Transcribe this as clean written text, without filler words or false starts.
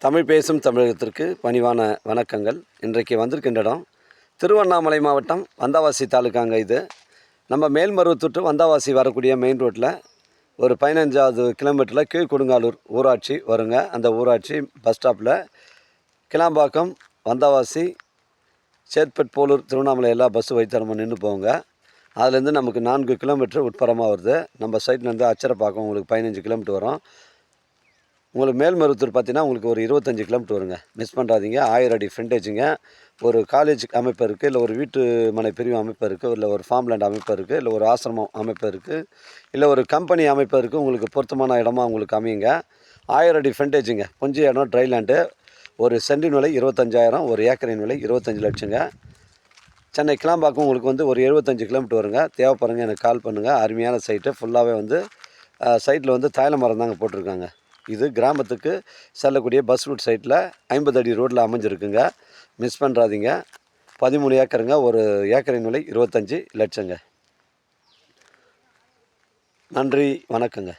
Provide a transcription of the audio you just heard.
தமிழ் பேசும் தமிழகத்திற்கு பணிவான வணக்கங்கள். இன்றைக்கு வந்திருக்கின்ற இடம் திருவண்ணாமலை மாவட்டம் வந்தாவாசி தாலுக்காங்க. இது நம்ம மேல்மருவத்தூர் டு வந்தாவாசி வரக்கூடிய மெயின் ரோட்டில் ஒரு 15வது கிலோமீட்டரில் கீழ்கொடுங்காலூர் ஊராட்சி வருங்க. அந்த ஊராட்சி பஸ் ஸ்டாப்பில் கிளாம்பாக்கம், வந்தாவாசி, சேத்பட், போலூர், திருவண்ணாமலை எல்லா பஸ்ஸு வைத்தரமாக நின்று போங்க. அதுலேருந்து நமக்கு 4 கிலோமீட்டர் உட்புறமாக வருது. நம்ம சைட்லேருந்து அச்சரப்பாக்கம் உங்களுக்கு 15 கிலோமீட்டர் வரும். உங்களுக்கு மேல்மருவத்தூர் பார்த்தீங்கன்னா உங்களுக்கு ஒரு 25 கிலோமீட்டர் வருங்க. மிஸ் பண்ணுறாதீங்க. 1000 அடி ஃப்ரண்டேஜுங்க. ஒரு காலேஜ் அமைப்பு இருக்குது, இல்லை ஒரு வீட்டு மனை பிரிவு அமைப்பு இருக்குது, இல்லை ஒரு ஃபார்ம் லேண்ட் அமைப்பு இருக்குது, இல்லை ஒரு ஆசிரமம் அமைப்பு இருக்குது, இல்லை ஒரு கம்பெனி அமைப்பு இருக்குது. உங்களுக்கு பொருத்தமான இடமா உங்களுக்கு அமையுங்க. 1000 அடி ஃப்ரண்டேஜுங்க. கொஞ்சம் இடம் ட்ரை லேண்டு. ஒரு சென்டின் விலை 25,000, ஒரு ஏக்கரின் விலை 25 லட்சங்க. சென்னை கிளாம்பாக்கம் உங்களுக்கு வந்து ஒரு 75 கிலோமீட்டர் வருங்க. தேவைப்படுங்க எனக்கு கால் பண்ணுங்கள். அருமையான சைட்டு. ஃபுல்லாகவே வந்து சைட்டில் வந்து தைல மரம் தாங்க போட்டிருக்காங்க. இது கிராமத்துக்கு செல்லக்கூடிய பஸ் ரூட் சைட்டில் 50 அடி ரோட்டில் அமைஞ்சிருக்குங்க. மிஸ் பண்ணுறாதீங்க. 13 ஏக்கருங்க. ஒரு ஏக்கரின் விலை 25 லட்சங்க. நன்றி, வணக்கங்க.